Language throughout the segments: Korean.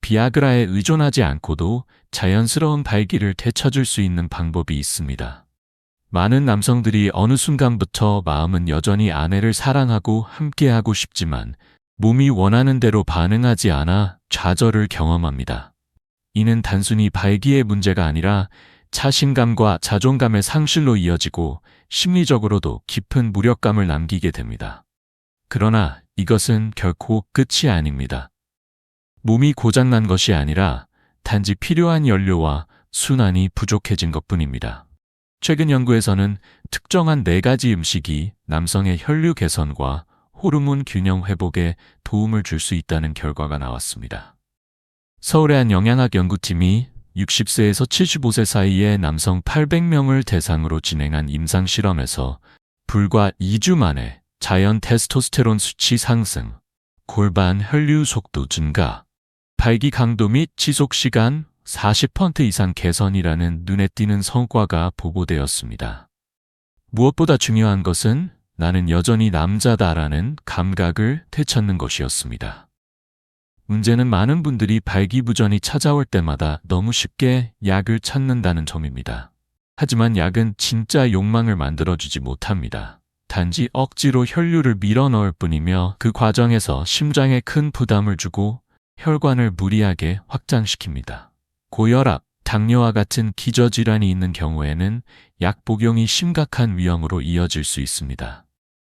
비아그라에 의존하지 않고도 자연스러운 발기를 되찾을 수 있는 방법이 있습니다. 많은 남성들이 어느 순간부터 마음은 여전히 아내를 사랑하고 함께하고 싶지만 몸이 원하는 대로 반응하지 않아 좌절을 경험합니다. 이는 단순히 발기의 문제가 아니라 자신감과 자존감의 상실로 이어지고 심리적으로도 깊은 무력감을 남기게 됩니다. 그러나 이것은 결코 끝이 아닙니다. 몸이 고장난 것이 아니라 단지 필요한 연료와 순환이 부족해진 것뿐입니다. 최근 연구에서는 특정한 4가지 음식이 남성의 혈류 개선과 호르몬 균형 회복에 도움을 줄 수 있다는 결과가 나왔습니다. 서울의 한 영양학 연구팀이 60세에서 75세 사이의 남성 800명을 대상으로 진행한 임상실험에서 불과 2주 만에 자연 테스토스테론 수치 상승, 골반 혈류 속도 증가, 발기 강도 및 지속 시간 40% 이상 개선이라는 눈에 띄는 성과가 보고되었습니다. 무엇보다 중요한 것은 나는 여전히 남자다라는 감각을 되찾는 것이었습니다. 문제는 많은 분들이 발기부전이 찾아올 때마다 너무 쉽게 약을 찾는다는 점입니다. 하지만 약은 진짜 욕망을 만들어주지 못합니다. 단지 억지로 혈류를 밀어넣을 뿐이며 그 과정에서 심장에 큰 부담을 주고 혈관을 무리하게 확장시킵니다. 고혈압, 당뇨와 같은 기저질환이 있는 경우에는 약 복용이 심각한 위험으로 이어질 수 있습니다.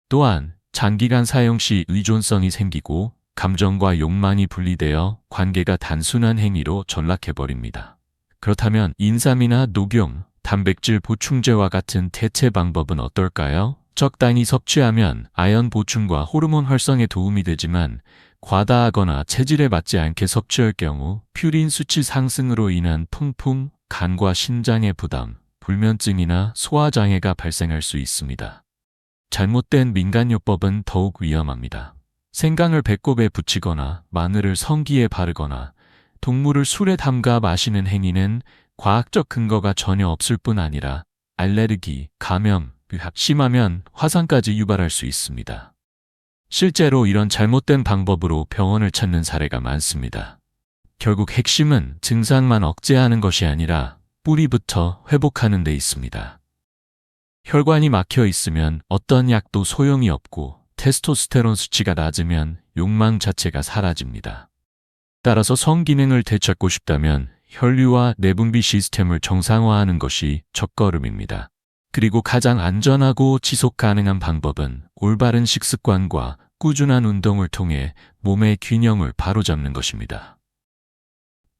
또한 장기간 사용 시 의존성이 생기고 감정과 욕망이 분리되어 관계가 단순한 행위로 전락해버립니다. 그렇다면 인삼이나 녹용, 단백질 보충제와 같은 대체 방법은 어떨까요? 적당히 섭취하면 아연 보충과 호르몬 활성에 도움이 되지만 과다하거나 체질에 맞지 않게 섭취할 경우 퓨린 수치 상승으로 인한 통풍, 간과 신장의 부담, 불면증이나 소화장애가 발생할 수 있습니다. 잘못된 민간요법은 더욱 위험합니다. 생강을 배꼽에 붙이거나 마늘을 성기에 바르거나 동물을 술에 담가 마시는 행위는 과학적 근거가 전혀 없을 뿐 아니라 알레르기, 감염, 심하면 화상까지 유발할 수 있습니다. 실제로 이런 잘못된 방법으로 병원을 찾는 사례가 많습니다. 결국 핵심은 증상만 억제하는 것이 아니라 뿌리부터 회복하는 데 있습니다. 혈관이 막혀 있으면 어떤 약도 소용이 없고 테스토스테론 수치가 낮으면 욕망 자체가 사라집니다. 따라서 성기능을 되찾고 싶다면 혈류와 내분비 시스템을 정상화하는 것이 첫걸음입니다. 그리고 가장 안전하고 지속 가능한 방법은 올바른 식습관과 꾸준한 운동을 통해 몸의 균형을 바로잡는 것입니다.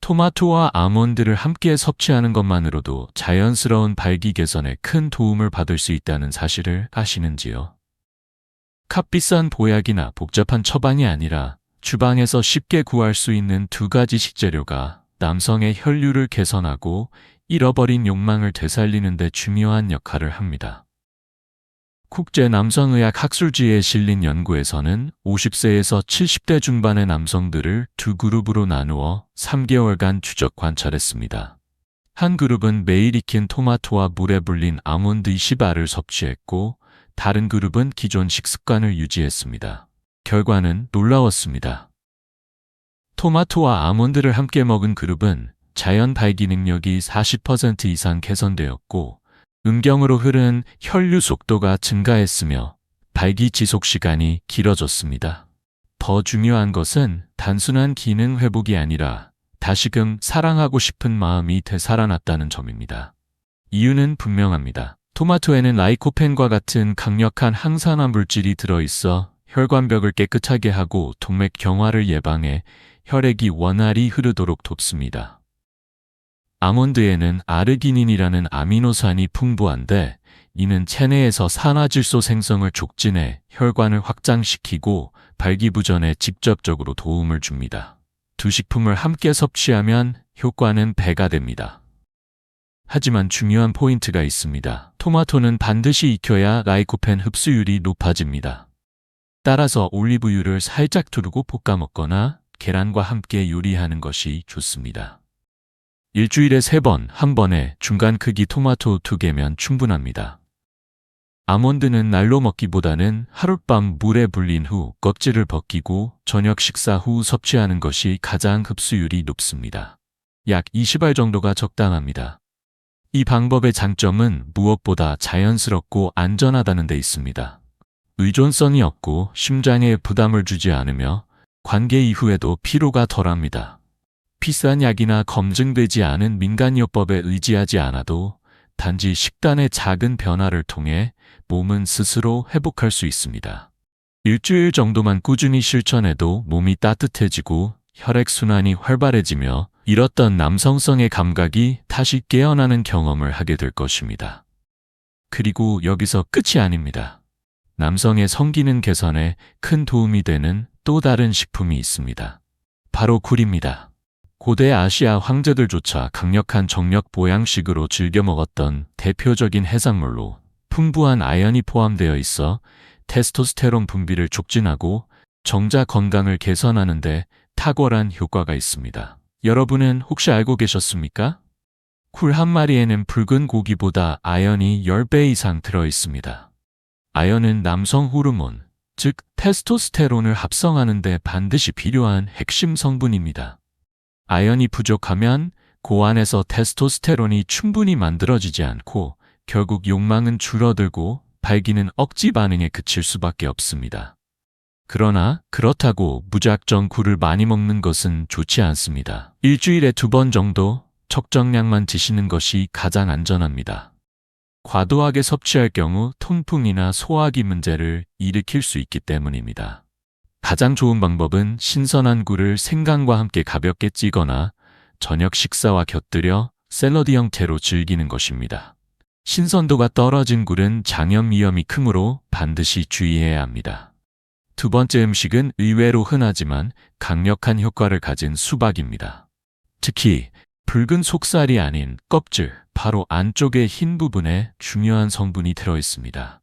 토마토와 아몬드를 함께 섭취하는 것만으로도 자연스러운 발기 개선에 큰 도움을 받을 수 있다는 사실을 아시는지요? 값비싼 보약이나 복잡한 처방이 아니라 주방에서 쉽게 구할 수 있는 2가지 식재료가 남성의 혈류를 개선하고 잃어버린 욕망을 되살리는 데 중요한 역할을 합니다. 국제남성의학 학술지에 실린 연구에서는 50세에서 70대 중반의 남성들을 2그룹으로 나누어 3개월간 추적 관찰했습니다. 한 그룹은 매일 익힌 토마토와 물에 불린 아몬드 20알을 섭취했고 다른 그룹은 기존 식습관을 유지했습니다. 결과는 놀라웠습니다. 토마토와 아몬드를 함께 먹은 그룹은 자연 발기 능력이 40% 이상 개선되었고 음경으로 흐른 혈류 속도가 증가했으며 발기 지속 시간이 길어졌습니다. 더 중요한 것은 단순한 기능 회복이 아니라 다시금 사랑하고 싶은 마음이 되살아났다는 점입니다. 이유는 분명합니다. 토마토에는 라이코펜과 같은 강력한 항산화 물질이 들어있어 혈관벽을 깨끗하게 하고 동맥 경화를 예방해 혈액이 원활히 흐르도록 돕습니다. 아몬드에는 아르기닌이라는 아미노산이 풍부한데 이는 체내에서 산화질소 생성을 촉진해 혈관을 확장시키고 발기부전에 직접적으로 도움을 줍니다. 2식품을 함께 섭취하면 효과는 배가 됩니다. 하지만 중요한 포인트가 있습니다. 토마토는 반드시 익혀야 라이코펜 흡수율이 높아집니다. 따라서 올리브유를 살짝 두르고 볶아 먹거나 계란과 함께 요리하는 것이 좋습니다. 일주일에 3번, 한 번에 중간 크기 토마토 2개면 충분합니다. 아몬드는 날로 먹기보다는 하룻밤 물에 불린 후 껍질을 벗기고 저녁 식사 후 섭취하는 것이 가장 흡수율이 높습니다. 약 20알 정도가 적당합니다. 이 방법의 장점은 무엇보다 자연스럽고 안전하다는 데 있습니다. 의존성이 없고 심장에 부담을 주지 않으며 관계 이후에도 피로가 덜합니다. 비싼 약이나 검증되지 않은 민간요법에 의지하지 않아도 단지 식단의 작은 변화를 통해 몸은 스스로 회복할 수 있습니다. 일주일 정도만 꾸준히 실천해도 몸이 따뜻해지고 혈액순환이 활발해지며 잃었던 남성성의 감각이 다시 깨어나는 경험을 하게 될 것입니다. 그리고 여기서 끝이 아닙니다. 남성의 성기능 개선에 큰 도움이 되는 또 다른 식품이 있습니다. 바로 굴입니다. 고대 아시아 황제들조차 강력한 정력 보양식으로 즐겨 먹었던 대표적인 해산물로 풍부한 아연이 포함되어 있어 테스토스테론 분비를 촉진하고 정자 건강을 개선하는 데 탁월한 효과가 있습니다. 여러분은 혹시 알고 계셨습니까? 굴 한 마리에는 붉은 고기보다 아연이 10배 이상 들어 있습니다. 아연은 남성 호르몬, 즉 테스토스테론을 합성하는 데 반드시 필요한 핵심 성분입니다. 아연이 부족하면 고안에서 테스토스테론이 충분히 만들어지지 않고 결국 욕망은 줄어들고 발기는 억지 반응에 그칠 수밖에 없습니다. 그러나 그렇다고 무작정 굴을 많이 먹는 것은 좋지 않습니다. 일주일에 2번 정도 적정량만 드시는 것이 가장 안전합니다. 과도하게 섭취할 경우 통풍이나 소화기 문제를 일으킬 수 있기 때문입니다. 가장 좋은 방법은 신선한 굴을 생강과 함께 가볍게 찌거나 저녁 식사와 곁들여 샐러드 형태로 즐기는 것입니다. 신선도가 떨어진 굴은 장염 위험이 크므로 반드시 주의해야 합니다. 두 번째 음식은 의외로 흔하지만 강력한 효과를 가진 수박입니다. 특히 붉은 속살이 아닌 껍질, 바로 안쪽의 흰 부분에 중요한 성분이 들어 있습니다.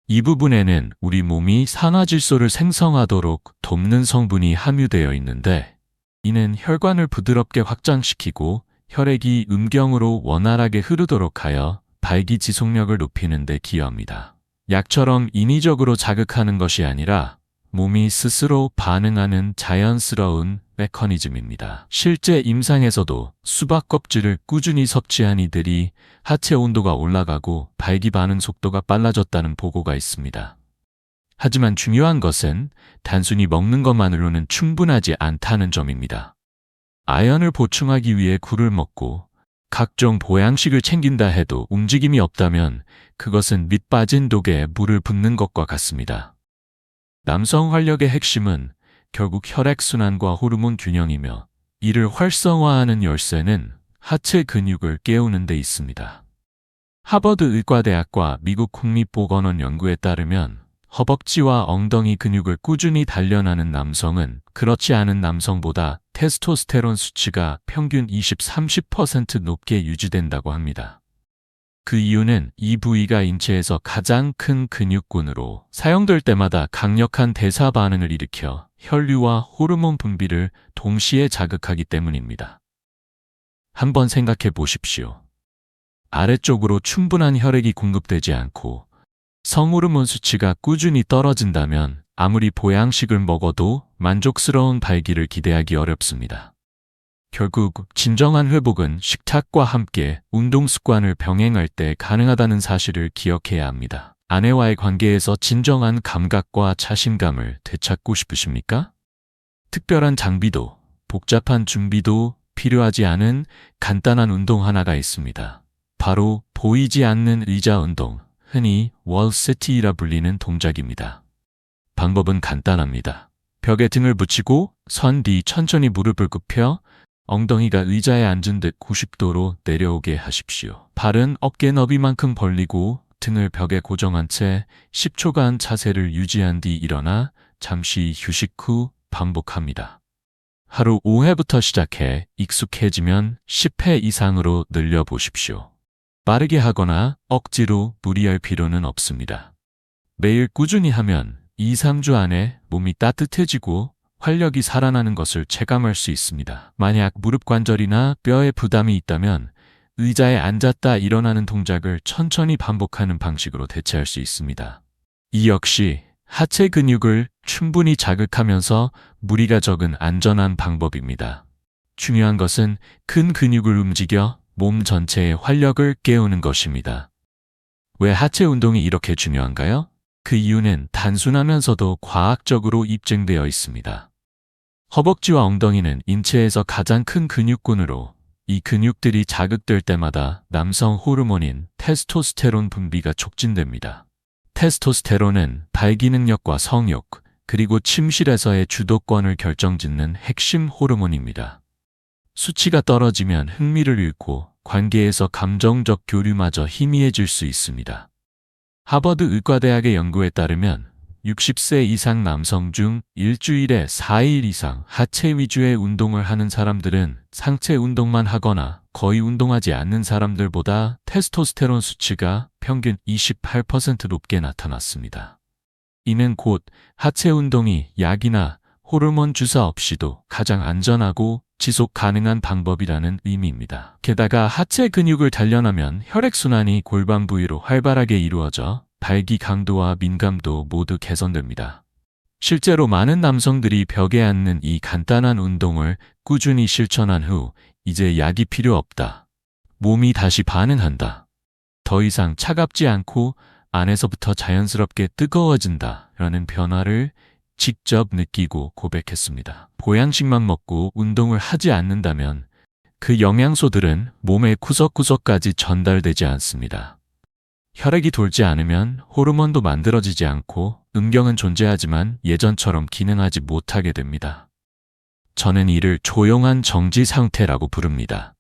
이 부분에는 우리 몸이 산화질소를 생성하도록 돕는 성분이 함유되어 있는데 이는 혈관을 부드럽게 확장시키고 혈액이 음경으로 원활하게 흐르도록 하여 발기 지속력을 높이는 데 기여합니다. 약처럼 인위적으로 자극하는 것이 아니라 몸이 스스로 반응하는 자연스러운 메커니즘입니다. 실제 임상에서도 수박 껍질을 꾸준히 섭취한 이들이 하체 온도가 올라가고 발기 반응 속도가 빨라졌다는 보고가 있습니다. 하지만 중요한 것은 단순히 먹는 것만으로는 충분하지 않다는 점입니다. 아연을 보충하기 위해 굴을 먹고 각종 보양식을 챙긴다 해도 움직임이 없다면 그것은 밑 빠진 독에 물을 붓는 것과 같습니다. 남성 활력의 핵심은 결국 혈액순환과 호르몬 균형이며 이를 활성화하는 열쇠는 하체 근육을 깨우는 데 있습니다. 하버드 의과대학과 미국 국립보건원 연구에 따르면 허벅지와 엉덩이 근육을 꾸준히 단련하는 남성은 그렇지 않은 남성보다 테스토스테론 수치가 평균 20-30% 높게 유지된다고 합니다. 그 이유는 이 부위가 인체에서 가장 큰 근육군으로 사용될 때마다 강력한 대사 반응을 일으켜 혈류와 호르몬 분비를 동시에 자극하기 때문입니다. 한번 생각해 보십시오. 아래쪽으로 충분한 혈액이 공급되지 않고 성호르몬 수치가 꾸준히 떨어진다면 아무리 보양식을 먹어도 만족스러운 발기를 기대하기 어렵습니다. 결국 진정한 회복은 식탁과 함께 운동 습관을 병행할 때 가능하다는 사실을 기억해야 합니다. 아내와의 관계에서 진정한 감각과 자신감을 되찾고 싶으십니까? 특별한 장비도 복잡한 준비도 필요하지 않은 간단한 운동 하나가 있습니다. 바로 보이지 않는 의자 운동, 흔히 월세티라 불리는 동작입니다. 방법은 간단합니다. 벽에 등을 붙이고 선 뒤 천천히 무릎을 굽혀 엉덩이가 의자에 앉은 듯 90도로 내려오게 하십시오. 발은 어깨 너비만큼 벌리고 등을 벽에 고정한 채 10초간 자세를 유지한 뒤 일어나 잠시 휴식 후 반복합니다. 하루 5회부터 시작해 익숙해지면 10회 이상으로 늘려보십시오. 빠르게 하거나 억지로 무리할 필요는 없습니다. 매일 꾸준히 하면 2-3주 안에 몸이 따뜻해지고 활력이 살아나는 것을 체감할 수 있습니다. 만약 무릎 관절이나 뼈에 부담이 있다면 의자에 앉았다 일어나는 동작을 천천히 반복하는 방식으로 대체할 수 있습니다. 이 역시 하체 근육을 충분히 자극하면서 무리가 적은 안전한 방법입니다. 중요한 것은 큰 근육을 움직여 몸 전체의 활력을 깨우는 것입니다. 왜 하체 운동이 이렇게 중요한가요? 그 이유는 단순하면서도 과학적으로 입증되어 있습니다. 허벅지와 엉덩이는 인체에서 가장 큰 근육군으로 이 근육들이 자극될 때마다 남성 호르몬인 테스토스테론 분비가 촉진됩니다. 테스토스테론은 발기능력과 성욕, 그리고 침실에서의 주도권을 결정짓는 핵심 호르몬입니다. 수치가 떨어지면 흥미를 잃고 관계에서 감정적 교류마저 희미해질 수 있습니다. 하버드 의과대학의 연구에 따르면 60세 이상 남성 중 일주일에 4일 이상 하체 위주의 운동을 하는 사람들은 상체 운동만 하거나 거의 운동하지 않는 사람들보다 테스토스테론 수치가 평균 28% 높게 나타났습니다. 이는 곧 하체 운동이 약이나 호르몬 주사 없이도 가장 안전하고 지속 가능한 방법이라는 의미입니다. 게다가 하체 근육을 단련하면 혈액순환이 골반 부위로 활발하게 이루어져 발기 강도와 민감도 모두 개선됩니다. 실제로 많은 남성들이 벽에 앉는 이 간단한 운동을 꾸준히 실천한 후 이제 약이 필요 없다. 몸이 다시 반응한다. 더 이상 차갑지 않고 안에서부터 자연스럽게 뜨거워진다 라는 변화를 직접 느끼고 고백했습니다. 보양식만 먹고 운동을 하지 않는다면 그 영양소들은 몸의 구석구석까지 전달되지 않습니다. 혈액이 돌지 않으면 호르몬도 만들어지지 않고 음경은 존재하지만 예전처럼 기능하지 못하게 됩니다. 저는 이를 조용한 정지 상태라고 부릅니다.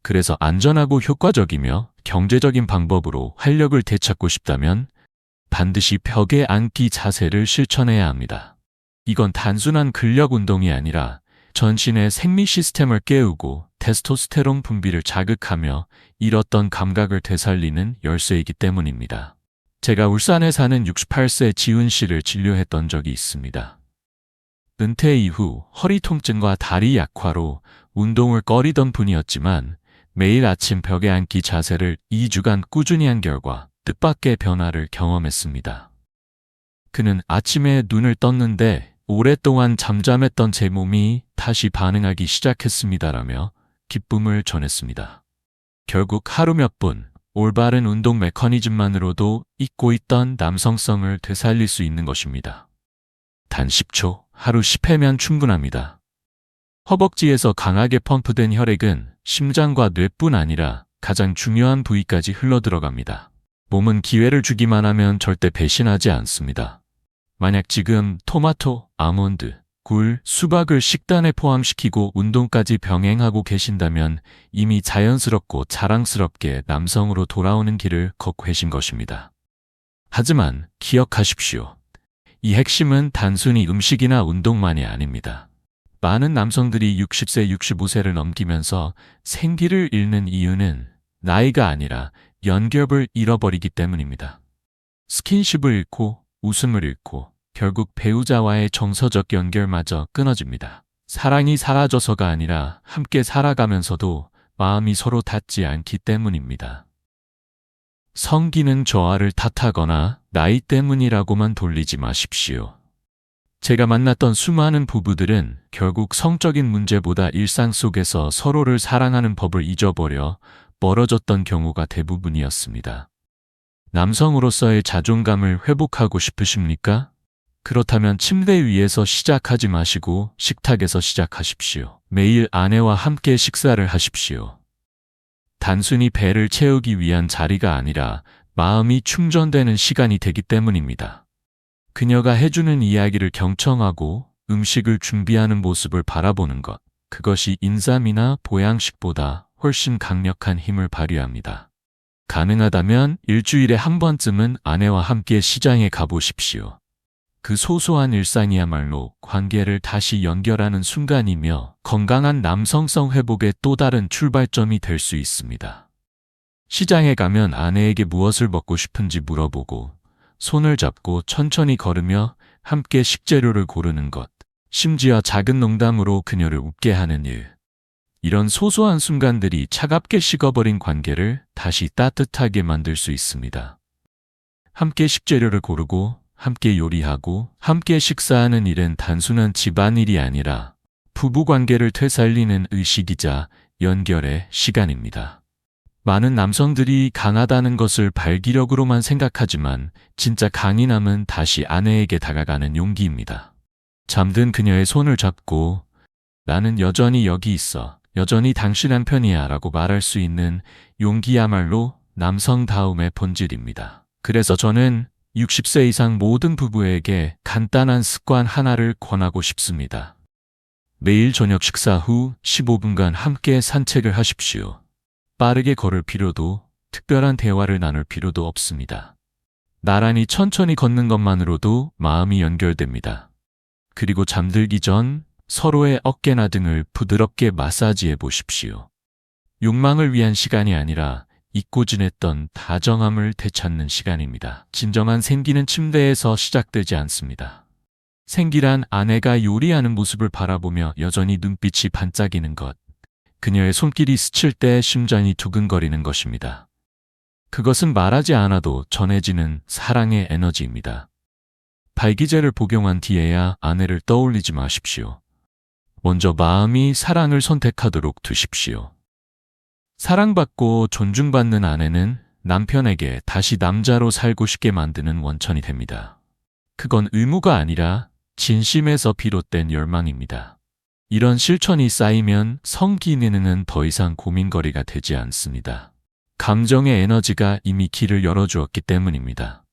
그래서 안전하고 효과적이며 경제적인 방법으로 활력을 되찾고 싶다면 반드시 벽에 앉기 자세를 실천해야 합니다. 이건 단순한 근력 운동이 아니라 전신의 생리 시스템을 깨우고 테스토스테론 분비를 자극하며 잃었던 감각을 되살리는 열쇠이기 때문입니다. 제가 울산에 사는 68세 지훈 씨를 진료했던 적이 있습니다. 은퇴 이후 허리 통증과 다리 약화로 운동을 꺼리던 분이었지만 매일 아침 벽에 앉기 자세를 2주간 꾸준히 한 결과 뜻밖의 변화를 경험했습니다. 그는 아침에 눈을 떴는데 오랫동안 잠잠했던 제 몸이 다시 반응하기 시작했습니다라며 기쁨을 전했습니다. 결국 하루 몇 분, 올바른 운동 메커니즘만으로도 잊고 있던 남성성을 되살릴 수 있는 것입니다. 단 10초, 하루 10회면 충분합니다. 허벅지에서 강하게 펌프된 혈액은 심장과 뇌뿐 아니라 가장 중요한 부위까지 흘러들어갑니다. 몸은 기회를 주기만 하면 절대 배신하지 않습니다. 만약 지금 토마토, 아몬드, 굴, 수박을 식단에 포함시키고 운동까지 병행하고 계신다면 이미 자연스럽고 자랑스럽게 남성으로 돌아오는 길을 걷고 계신 것입니다. 하지만 기억하십시오. 이 핵심은 단순히 음식이나 운동만이 아닙니다. 많은 남성들이 60세, 65세를 넘기면서 생기를 잃는 이유는 나이가 아니라 연결을 잃어버리기 때문입니다. 스킨십을 잃고 웃음을 잃고 결국 배우자와의 정서적 연결마저 끊어집니다. 사랑이 사라져서가 아니라 함께 살아가면서도 마음이 서로 닿지 않기 때문입니다. 성기능 저하를 탓하거나 나이 때문이라고만 돌리지 마십시오. 제가 만났던 수많은 부부들은 결국 성적인 문제보다 일상 속에서 서로를 사랑하는 법을 잊어버려 멀어졌던 경우가 대부분이었습니다. 남성으로서의 자존감을 회복하고 싶으십니까? 그렇다면 침대 위에서 시작하지 마시고 식탁에서 시작하십시오. 매일 아내와 함께 식사를 하십시오. 단순히 배를 채우기 위한 자리가 아니라 마음이 충전되는 시간이 되기 때문입니다. 그녀가 해주는 이야기를 경청하고 음식을 준비하는 모습을 바라보는 것, 그것이 인삼이나 보양식보다 훨씬 강력한 힘을 발휘합니다. 가능하다면 일주일에 한 번쯤은 아내와 함께 시장에 가보십시오. 그 소소한 일상이야말로 관계를 다시 연결하는 순간이며 건강한 남성성 회복의 또 다른 출발점이 될 수 있습니다. 시장에 가면 아내에게 무엇을 먹고 싶은지 물어보고 손을 잡고 천천히 걸으며 함께 식재료를 고르는 것, 심지어 작은 농담으로 그녀를 웃게 하는 일. 이런 소소한 순간들이 차갑게 식어버린 관계를 다시 따뜻하게 만들 수 있습니다. 함께 식재료를 고르고, 함께 요리하고, 함께 식사하는 일은 단순한 집안일이 아니라 부부 관계를 되살리는 의식이자 연결의 시간입니다. 많은 남성들이 강하다는 것을 발기력으로만 생각하지만 진짜 강인함은 다시 아내에게 다가가는 용기입니다. 잠든 그녀의 손을 잡고 나는 여전히 여기 있어. 여전히 당신 한편이야 라고 말할 수 있는 용기야말로 남성다움의 본질입니다. 그래서 저는 60세 이상 모든 부부에게 간단한 습관 하나를 권하고 싶습니다. 매일 저녁 식사 후 15분간 함께 산책을 하십시오. 빠르게 걸을 필요도, 특별한 대화를 나눌 필요도 없습니다. 나란히 천천히 걷는 것만으로도 마음이 연결됩니다. 그리고 잠들기 전 서로의 어깨나 등을 부드럽게 마사지해 보십시오. 욕망을 위한 시간이 아니라 잊고 지냈던 다정함을 되찾는 시간입니다. 진정한 생기는 침대에서 시작되지 않습니다. 생기란 아내가 요리하는 모습을 바라보며 여전히 눈빛이 반짝이는 것, 그녀의 손길이 스칠 때 심장이 두근거리는 것입니다. 그것은 말하지 않아도 전해지는 사랑의 에너지입니다. 발기제를 복용한 뒤에야 아내를 떠올리지 마십시오. 먼저 마음이 사랑을 선택하도록 두십시오. 사랑받고 존중받는 아내는 남편에게 다시 남자로 살고 싶게 만드는 원천이 됩니다. 그건 의무가 아니라 진심에서 비롯된 열망입니다. 이런 실천이 쌓이면 성기능은 더 이상 고민거리가 되지 않습니다. 감정의 에너지가 이미 길을 열어주었기 때문입니다.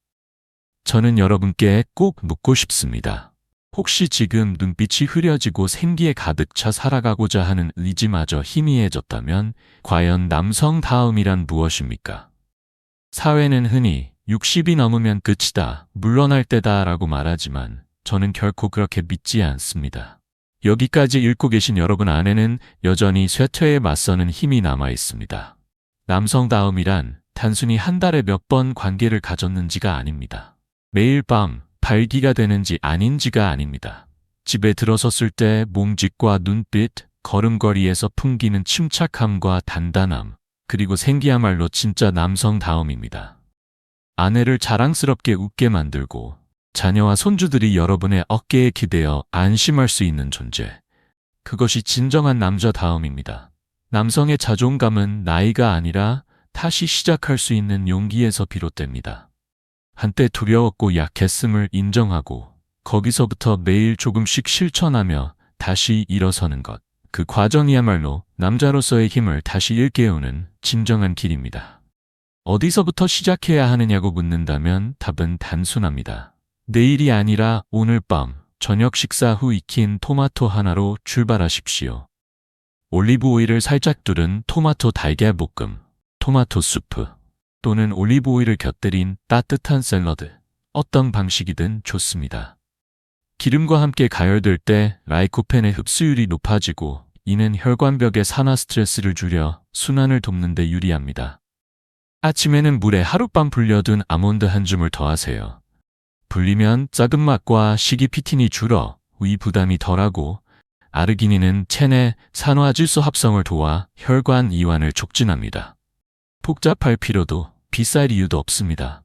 저는 여러분께 꼭 묻고 싶습니다. 혹시 지금 눈빛이 흐려지고 생기에 가득 차 살아가고자 하는 의지마저 희미해졌다면 과연 남성다움이란 무엇입니까? 사회는 흔히 60이 넘으면 끝이다, 물러날 때다 라고 말하지만 저는 결코 그렇게 믿지 않습니다. 여기까지 읽고 계신 여러분 안에는 여전히 쇠퇴에 맞서는 힘이 남아 있습니다. 남성다움이란 단순히 한 달에 몇 번 관계를 가졌는지가 아닙니다. 매일 밤 발기가 되는지 아닌지가 아닙니다. 집에 들어섰을 때 몸짓과 눈빛, 걸음걸이에서 풍기는 침착함과 단단함, 그리고 생기야말로 진짜 남성다움입니다. 아내를 자랑스럽게 웃게 만들고 자녀와 손주들이 여러분의 어깨에 기대어 안심할 수 있는 존재. 그것이 진정한 남자다움입니다. 남성의 자존감은 나이가 아니라 다시 시작할 수 있는 용기에서 비롯됩니다. 한때 두려웠고 약했음을 인정하고 거기서부터 매일 조금씩 실천하며 다시 일어서는 것. 그 과정이야말로 남자로서의 힘을 다시 일깨우는 진정한 길입니다. 어디서부터 시작해야 하느냐고 묻는다면 답은 단순합니다. 내일이 아니라 오늘 밤 저녁 식사 후 익힌 토마토 하나로 출발하십시오. 올리브 오일을 살짝 두른 토마토 달걀 볶음, 토마토 수프 또는 올리브 오일을 곁들인 따뜻한 샐러드, 어떤 방식이든 좋습니다. 기름과 함께 가열될 때 라이코펜의 흡수율이 높아지고 이는 혈관벽의 산화 스트레스를 줄여 순환을 돕는 데 유리합니다. 아침에는 물에 하룻밤 불려둔 아몬드 한 줌을 더하세요. 불리면 작은 맛과 식이피틴이 줄어 위 부담이 덜하고 아르기닌은 체내 산화질소 합성을 도와 혈관 이완을 촉진합니다. 복잡할 필요도 비쌀 이유도 없습니다.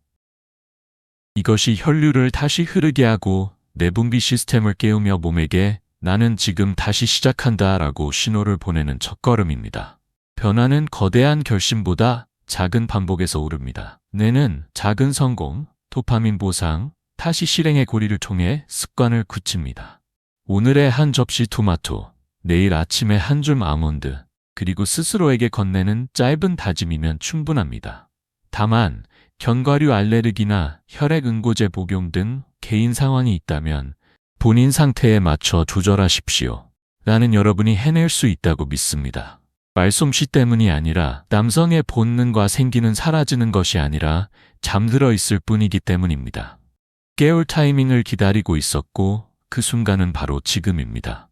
이것이 혈류를 다시 흐르게 하고 내분비 시스템을 깨우며 몸에게 나는 지금 다시 시작한다 라고 신호를 보내는 첫걸음입니다. 변화는 거대한 결심보다 작은 반복에서 오릅니다. 뇌는 작은 성공, 도파민 보상, 다시 실행의 고리를 통해 습관을 굳힙니다. 오늘의 한 접시 토마토, 내일 아침에 한 줌 아몬드, 그리고 스스로에게 건네는 짧은 다짐이면 충분합니다. 다만 견과류 알레르기나 혈액응고제 복용 등 개인 상황이 있다면 본인 상태에 맞춰 조절하십시오. 나는 여러분이 해낼 수 있다고 믿습니다. 말솜씨 때문이 아니라 남성의 본능과 생기는 사라지는 것이 아니라 잠들어 있을 뿐이기 때문입니다. 깨울 타이밍을 기다리고 있었고 그 순간은 바로 지금입니다.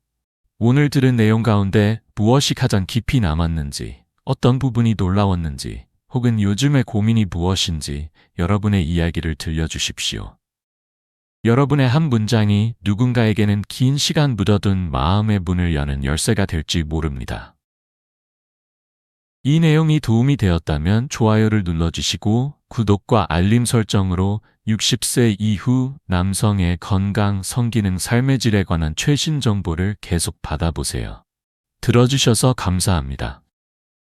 오늘 들은 내용 가운데 무엇이 가장 깊이 남았는지, 어떤 부분이 놀라웠는지, 혹은 요즘의 고민이 무엇인지 여러분의 이야기를 들려주십시오. 여러분의 한 문장이 누군가에게는 긴 시간 묻어둔 마음의 문을 여는 열쇠가 될지 모릅니다. 이 내용이 도움이 되었다면 좋아요를 눌러주시고 구독과 알림 설정으로 60세 이후 남성의 건강, 성기능, 삶의 질에 관한 최신 정보를 계속 받아보세요. 들어주셔서 감사합니다.